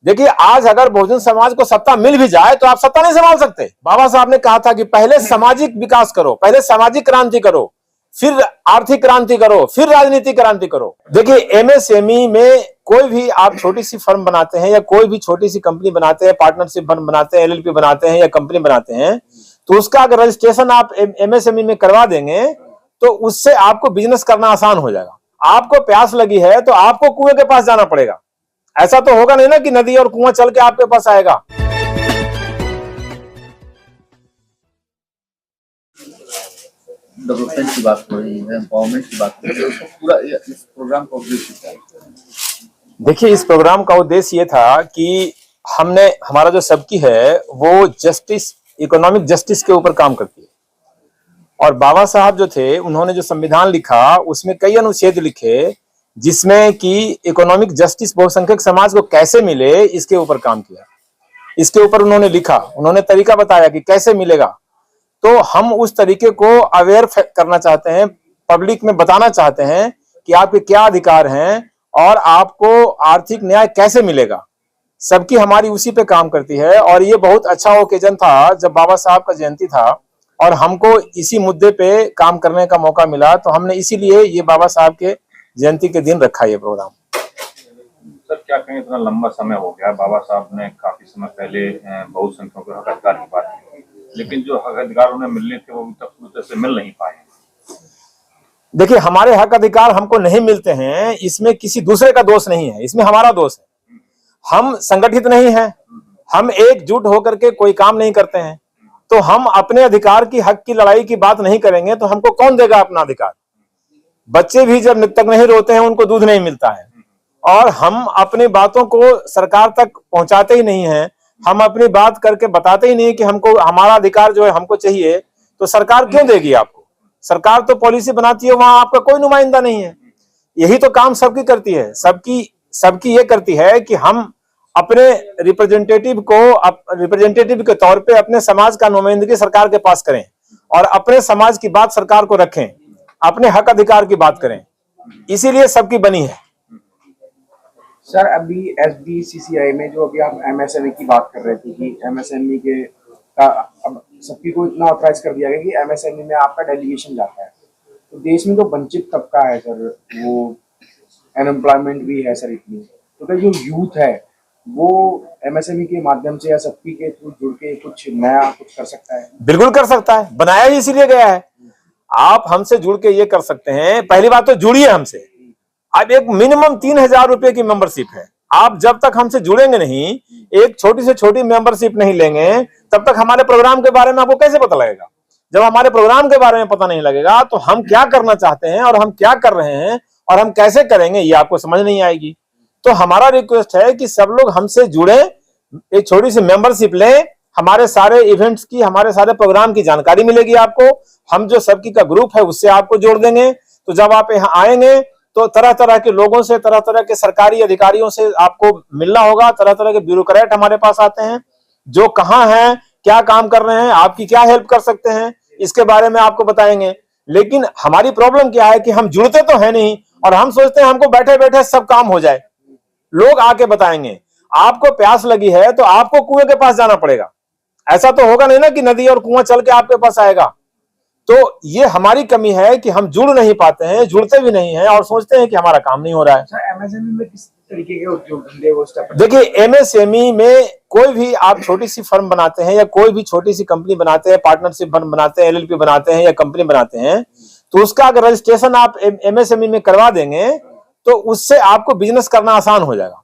देखिए, आज अगर बहुजन समाज को सत्ता मिल भी जाए तो आप सत्ता नहीं संभाल सकते। बाबा साहब ने कहा था कि पहले सामाजिक विकास करो, पहले सामाजिक क्रांति करो, फिर आर्थिक क्रांति करो, फिर राजनीतिक क्रांति करो। देखिए, एमएसएमई में कोई भी आप छोटी सी फर्म बनाते हैं या कोई भी छोटी सी कंपनी बनाते हैं, पार्टनरशिप फर्म बनाते हैं, एलएलपी बनाते हैं या कंपनी बनाते हैं, तो उसका अगर रजिस्ट्रेशन आप एमएसएमई में करवा देंगे तो उससे आपको बिजनेस करना आसान हो जाएगा। आपको प्यास लगी है तो आपको कुएं के पास जाना पड़ेगा। ऐसा तो होगा नहीं ना कि नदी और कुआं चल के आपके पास आएगा। डेवलपमेंट की बात हो रही है, एम्पावरमेंट की बात हो रही है, उसको पूरा इस प्रोग्राम का उद्देश्य क्या है? देखिए, इस प्रोग्राम का उद्देश्य ये था कि हमारा जो सबकी है वो जस्टिस, इकोनॉमिक जस्टिस के ऊपर काम करती है। और बाबा साहब जो थे, उन्होंने जो संविधान लिखा उसमें कई अनुच्छेद लिखे जिसमें कि इकोनॉमिक जस्टिस बहुसंख्यक समाज को कैसे मिले इसके ऊपर काम किया। इसके ऊपर उन्होंने लिखा, उन्होंने तरीका बताया कि कैसे मिलेगा। तो हम उस तरीके को अवेयर करना चाहते हैं, पब्लिक में बताना चाहते हैं कि आपके क्या अधिकार हैं और आपको आर्थिक न्याय कैसे मिलेगा। सबकी हमारी उसी पे काम करती है। और ये बहुत अच्छा ओकेजन था जब बाबा साहब का जयंती था और हमको इसी मुद्दे पे काम करने का मौका मिला, तो हमने इसीलिए ये बाबा साहब के जयंती के दिन रखा ये प्रोग्राम। सर, क्या कहें, इतना लंबा समय हो गया, बाबा साहब ने काफी समय पहले बहुसंख्यकों के हक अधिकार की बात की, लेकिन जो हक अधिकार उन्हें मिलने थे वो अभी तक पूरी तरह से मिल नहीं पाए। देखिए, हमारे हक अधिकार हमको नहीं मिलते हैं, इसमें किसी दूसरे का दोष नहीं है, इसमें हमारा दोष है। हम संगठित नहीं हैं, हम एकजुट होकर के कोई काम नहीं करते हैं। तो हम अपने अधिकार की, हक की लड़ाई की बात नहीं करेंगे तो हमको कौन देगा अपना अधिकार। बच्चे भी जब तक नहीं रोते हैं उनको दूध नहीं मिलता है। और हम अपनी बातों को सरकार तक पहुंचाते ही नहीं हैं, हम अपनी बात करके बताते ही नहीं कि हमको हमारा अधिकार जो है हमको चाहिए, तो सरकार क्यों देगी आपको। सरकार तो पॉलिसी बनाती है, वहां आपका कोई नुमाइंदा नहीं है। यही तो काम सबकी करती है, सबकी ये करती है कि हम अपने रिप्रेजेंटेटिव के तौर पे अपने समाज का नुमाइंदगी सरकार के पास करें और अपने समाज की बात सरकार को रखें, अपने हक अधिकार की बात करें। इसीलिए सबकी बनी है। सर, अभी एसबीसीसीआई में जो अभी आप एमएसएमई की बात कर रहे थे कि एमएसएमई के अब सबकी को इतना ऑथराइज कर दिया गया कि एमएसएमई में आपका डेलीगेशन जाता है। तो देश में तो वंचित तबका है सर, वो अनएम्प्लॉयमेंट भी है सर इतनी, तो क्या जो यूथ है वो एमएसएमई के माध्यम से या सबकी के थ्रू जुड़ के कुछ नया कुछ कर सकता है? बिल्कुल कर सकता है, बनाया ही इसीलिए गया है। आप हमसे जुड़ के ये कर सकते हैं। पहली बात तो जुड़िए हमसे। अब एक मिनिमम 3000 रुपए की मेंबरशिप है। आप जब तक हमसे जुड़ेंगे नहीं, एक छोटी से छोटी मेंबरशिप नहीं लेंगे, तब तक हमारे प्रोग्राम के बारे में आपको कैसे पता लगेगा। जब हमारे प्रोग्राम के बारे में पता नहीं लगेगा तो हम क्या करना चाहते हैं और हम क्या कर रहे हैं और हम कैसे करेंगे ये आपको समझ नहीं आएगी। तो हमारा रिक्वेस्ट है कि सब लोग हमसे जुड़े, एक छोटी सी मेंबरशिप लें, हमारे सारे इवेंट्स की, हमारे सारे प्रोग्राम की जानकारी मिलेगी आपको। हम जो सबकी का ग्रुप है उससे आपको जोड़ देंगे। तो जब आप यहाँ आएंगे तो तरह तरह के लोगों से, तरह तरह के सरकारी अधिकारियों से आपको मिलना होगा। तरह तरह के ब्यूरोक्रेट हमारे पास आते हैं जो कहाँ हैं, क्या काम कर रहे हैं, आपकी क्या हेल्प कर सकते हैं, इसके बारे में आपको बताएंगे। लेकिन हमारी प्रॉब्लम क्या है कि हम जुड़ते तो है नहीं और हम सोचते हैं हमको बैठे बैठे सब काम हो जाए। लोग आके बताएंगे। आपको प्यास लगी है तो आपको कुएं के पास जाना पड़ेगा। ऐसा तो होगा नहीं ना कि नदी और कुआं चल के आपके पास आएगा। तो ये हमारी कमी है कि हम जुड़ नहीं पाते हैं, जुड़ते भी नहीं हैं और सोचते हैं कि हमारा काम नहीं हो रहा है। एमएसएमई में किस तरीके के उद्योग धंधे वो स्टेप? देखिए, एमएसएमई में कोई भी आप छोटी सी फर्म बनाते हैं या कोई भी छोटी सी कंपनी बनाते हैं, पार्टनरशिप फर्म बनाते हैं, एलएलपी बनाते हैं या कंपनी बनाते हैं, तो उसका अगर रजिस्ट्रेशन आप एमएसएमई में करवा देंगे तो उससे आपको बिजनेस करना आसान हो जाएगा।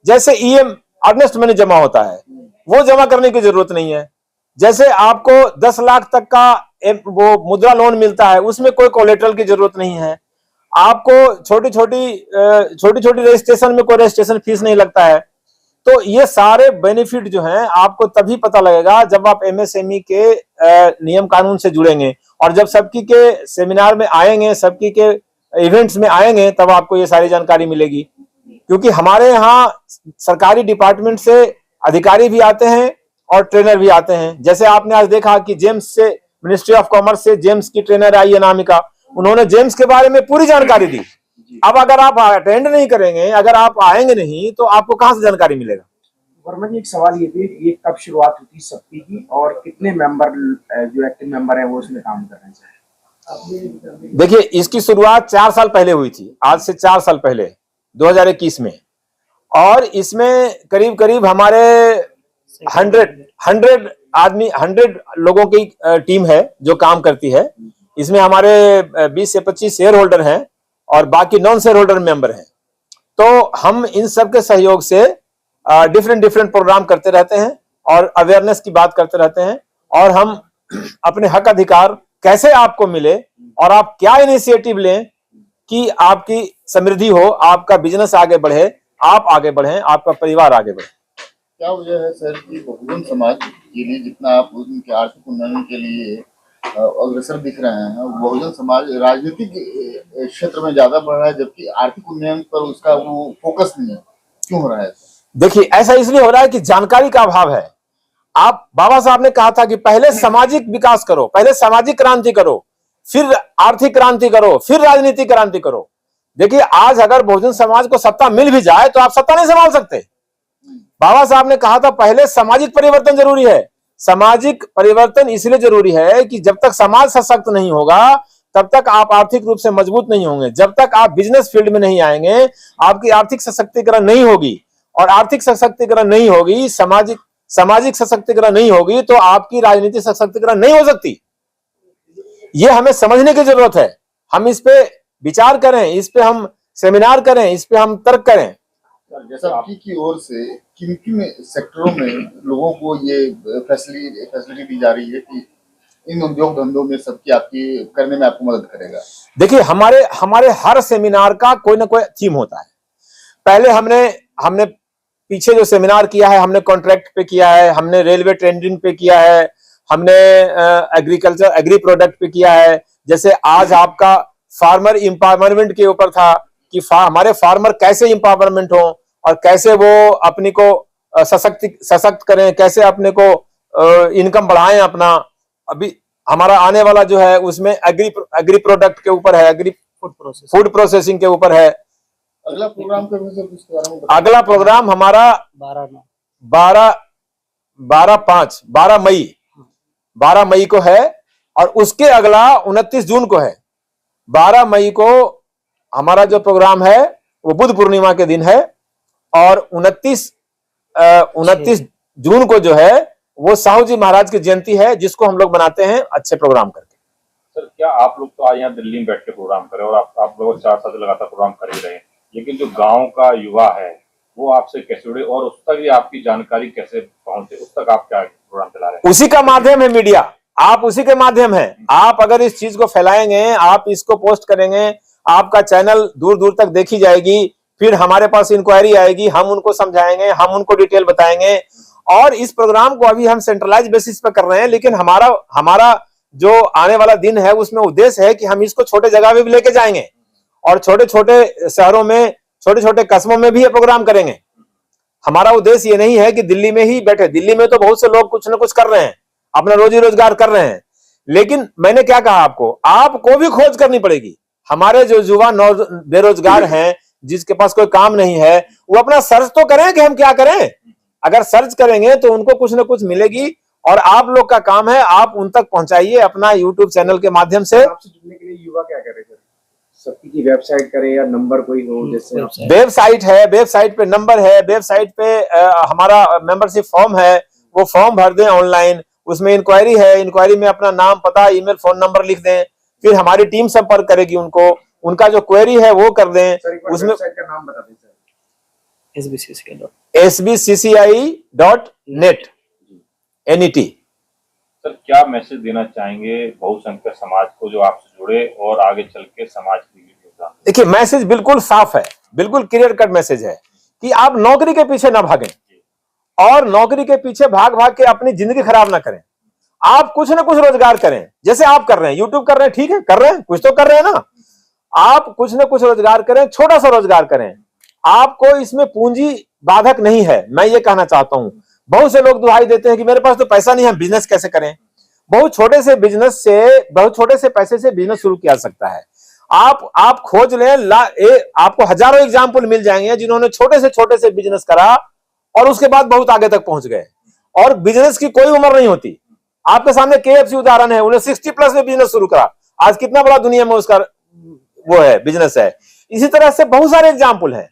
जैसे ईएम अर्नेस्ट मनी जमा होता है, वो जमा करने की जरूरत नहीं है। जैसे आपको 10 लाख तक का वो मुद्रा लोन मिलता है, उसमें कोई कोलेटरल की जरूरत नहीं है। आपको छोटी छोटी रजिस्ट्रेशन में कोई रजिस्ट्रेशन फीस नहीं लगता है। तो ये सारे बेनिफिट जो हैं आपको तभी पता लगेगा जब आप एमएसएमई के नियम कानून से जुड़ेंगे और जब सबकी के सेमिनार में आएंगे, सबकी के इवेंट्स में आएंगे, तब आपको ये सारी जानकारी मिलेगी। क्योंकि हमारे यहाँ सरकारी डिपार्टमेंट से अधिकारी भी आते हैं और ट्रेनर भी आते हैं। जैसे आपने आज देखा कि जेम्स से, मिनिस्ट्री ऑफ कॉमर्स से जेम्स की ट्रेनर आई अनामिका, उन्होंने जेम्स के बारे में पूरी जानकारी दी। अब अगर आप अटेंड नहीं करेंगे, अगर आप आएंगे नहीं, तो आपको कहां से जानकारी मिलेगा। वर्मा जी, एक सवाल ये भी, ये कब शुरुआत हुई थी सबकी की, और कितने मेंबर जो एक्टिव मेंबर हैं वो इसमें काम कर रहे हैं सर? देखिए, इसकी शुरुआत 4 साल पहले हुई थी, आज से 4 साल पहले 2021 में। और इसमें करीब करीब हमारे 100 आदमी, 100 लोगों की टीम है जो काम करती है। इसमें हमारे 20 से 25 शेयर होल्डर हैं और बाकी नॉन शेयर होल्डर मेंबर हैं। तो हम इन सब के सहयोग से डिफरेंट प्रोग्राम करते रहते हैं और अवेयरनेस की बात करते रहते हैं, और हम अपने हक अधिकार कैसे आपको मिले और आप क्या इनिशिएटिव लें कि आपकी समृद्धि हो, आपका बिजनेस आगे बढ़े, आप आगे बढ़ें, आपका परिवार आगे बढ़े। क्या वजह है सर कि बहुजन समाज के लिए जितना आप उनके आर्थिक उन्नयन के लिए अग्रसर दिख रहे हैं, बहुजन समाज राजनीतिक क्षेत्र में ज्यादा बढ़ रहा है, जबकि आर्थिक उन्नयन पर उसका वो फोकस नहीं है, क्यों हो रहा है? देखिए, ऐसा इसलिए हो रहा है कि जानकारी का अभाव है। आप, बाबा साहब ने कहा था कि पहले सामाजिक विकास करो, पहले सामाजिक क्रांति करो, फिर आर्थिक क्रांति करो, फिर राजनीतिक क्रांति करो। देखिए, आज अगर बहुजन समाज को सत्ता मिल भी जाए तो आप सत्ता नहीं संभाल सकते। बाबा साहब ने कहा था पहले सामाजिक परिवर्तन जरूरी है। सामाजिक परिवर्तन इसलिए जरूरी है कि जब तक समाज सशक्त नहीं होगा तब तक आप आर्थिक रूप से मजबूत नहीं होंगे। जब तक आप बिजनेस फील्ड में नहीं आएंगे, आपकी आर्थिक सशक्तिकरण नहीं होगी, और आर्थिक सशक्तिकरण नहीं होगी, सामाजिक सशक्तिकरण नहीं होगी, तो आपकी राजनीतिक सशक्तिकरण नहीं हो सकती। ये हमें समझने की जरूरत है। हम इस पे विचार करें, इस पे हम सेमिनार करें, इस पे हम तर्क करें। सबकी की ओर से किन किन सेक्टरों में लोगों को ये फैसिलिटी दी जा रही है कि इन उद्योग धंधों में सबकी आपकी करने में आपको मदद करेगा? देखिए, हमारे हर सेमिनार का कोई ना कोई थीम होता है। पहले हमने पीछे जो सेमिनार किया है, हमने कॉन्ट्रैक्ट पे किया है, हमने रेलवे ट्रेंडिंग पे किया है, हमने एग्रीकल्चर एग्री प्रोडक्ट पे किया है। जैसे आज आपका फार्मर एम्पावरमेंट के ऊपर था कि हमारे फार्मर कैसे एम्पावरमेंट हो और कैसे वो अपने को सशक्त करें, कैसे अपने को इनकम बढ़ाएं अपना। अभी हमारा आने वाला जो है उसमें एग्री प्रोडक्ट के ऊपर है, एग्री फूड प्रोसेसिंग के ऊपर है। अगला प्रोग्राम कब है सर? अगला प्रोग्राम हमारा 12 मई को है, और उसके अगला 29 जून को है। 12 मई को हमारा जो प्रोग्राम है वो बुद्ध पूर्णिमा के दिन है, और 29 जून को जो है वो साहू जी महाराज की जयंती है, जिसको हम लोग बनाते हैं अच्छे प्रोग्राम करके। सर, क्या आप लोग तो आज यहाँ दिल्ली में बैठ के प्रोग्राम कर रहे हैं और आप लोग 4 साल लगातार प्रोग्राम कर ही रहे हैं, लेकिन जो गांव का युवा है वो आपसे कैसे जुड़े और उस तक आपकी जानकारी कैसे पहुंचे, उस तक आप क्या प्रोग्राम चला रहे हैं? उसी का माध्यम है मीडिया, आप उसी के माध्यम है। आप अगर इस चीज को फैलाएंगे, आप इसको पोस्ट करेंगे, आपका चैनल दूर दूर तक देखी जाएगी, फिर हमारे पास इंक्वायरी आएगी, हम उनको समझाएंगे, हम उनको डिटेल बताएंगे। और इस प्रोग्राम को अभी हम सेंट्रलाइज बेसिस पे कर रहे हैं, लेकिन हमारा जो आने वाला दिन है उसमें उद्देश्य है कि हम इसको छोटे जगह में भी लेके जाएंगे, और छोटे छोटे शहरों में, छोटे छोटे कस्बों में भी ये प्रोग्राम करेंगे। हमारा उद्देश्य ये नहीं है कि दिल्ली में ही बैठे। दिल्ली में तो बहुत से लोग कुछ ना कुछ कर रहे हैं, अपना रोजी रोजगार कर रहे हैं, लेकिन मैंने क्या कहा, आपको भी खोज करनी पड़ेगी। हमारे जो युवा बेरोजगार हैं, जिसके पास कोई काम नहीं है, वो अपना सर्च तो करें कि हम क्या करें। अगर सर्च करेंगे तो उनको कुछ ना कुछ मिलेगी, और आप लोग का काम है आप उन तक पहुंचाइए अपना यूट्यूब चैनल के माध्यम से। आपसे जुड़ने के लिए युवा क्या करे सर? सबकी की वेबसाइट करे या नंबर कोई हो? जैसे वेबसाइट है, वेबसाइट पे नंबर है, वेबसाइट पे हमारा मेंबरशिप फॉर्म है, वो फॉर्म भर दें ऑनलाइन। उसमें इंक्वायरी है, इंक्वायरी में अपना नाम, पता, ईमेल, फोन नंबर लिख दें, फिर हमारी टीम संपर्क करेगी उनको, उनका जो क्वेरी है वो कर दें। उसमें वेबसाइट का नाम बता दें सर। sbcci.net NET। सर, क्या मैसेज देना चाहेंगे बहुसंख्यक समाज को जो आपसे जुड़े और आगे चल के समाज के लिए योगदान? देखिए, मैसेज बिल्कुल साफ है, बिल्कुल क्लियर कट मैसेज है कि आप नौकरी के पीछे ना भागें, और नौकरी के पीछे भाग भाग के अपनी जिंदगी खराब ना करें। आप कुछ ना कुछ रोजगार करें, जैसे आप कर रहे हैं, यूट्यूब कर रहे हैं, ठीक है, कर रहे हैं, कुछ तो कर रहे हैं ना। आप कुछ ना कुछ रोजगार करें, छोटा सा रोजगार करें। आपको इसमें पूंजी बाधक नहीं है, मैं ये कहना चाहता हूं। बहुत से लोग दुहाई देते हैं कि मेरे पास तो पैसा नहीं है, बिजनेस कैसे करें। बहुत छोटे से बिजनेस से, बहुत छोटे से पैसे से बिजनेस शुरू किया सकता है। आप खोज लें, आपको हजारों एग्जाम्पल मिल जाएंगे जिन्होंने छोटे से बिजनेस करा और उसके बाद बहुत आगे तक पहुंच गए। और बिजनेस की कोई उम्र नहीं होती। आपके सामने KFC उदाहरण है, उन्हें 60+ में बिजनेस शुरू करा, आज कितना बड़ा दुनिया में उसका वो है, बिजनेस है। इसी तरह से बहुत सारे एग्जाम्पल हैं।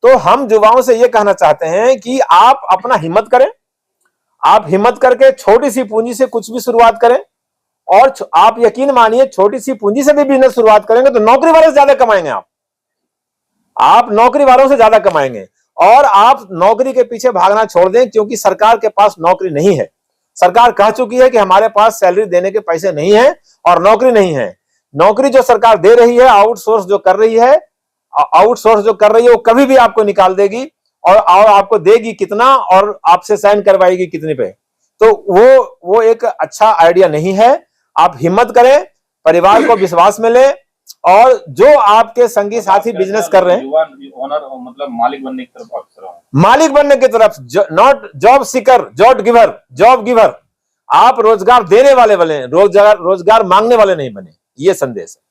तो हम युवाओं से ये कहना चाहते हैं कि आप अपना हिम्मत करें, आप हिम्मत करके छोटी सी पूंजी से कुछ भी शुरुआत करें, और आप यकीन मानिए छोटी सी पूंजी से भी बिजनेस शुरुआत करेंगे तो नौकरी वाले से ज्यादा कमाएंगे। आप नौकरी वालों से ज्यादा कमाएंगे। और आप नौकरी के पीछे भागना छोड़ दें, क्योंकि सरकार के पास नौकरी नहीं है। सरकार कह चुकी है कि हमारे पास सैलरी देने के पैसे नहीं है और नौकरी नहीं है। नौकरी जो सरकार दे रही है, आउटसोर्स जो कर रही है, वो कभी भी आपको निकाल देगी, और आपको देगी कितना और आपसे साइन करवाएगी कितने पे। तो वो एक अच्छा आइडिया नहीं है। आप हिम्मत करें, परिवार को विश्वास में लें, और जो आपके संगी साथी बिजनेस कर रहे हैं, ओनर मतलब मालिक बनने की तरफ अक्सर हो, मालिक बनने की तरफ, not job seeker, job giver. आप रोजगार देने वाले बने, रोजगार मांगने वाले नहीं बने। ये संदेश है।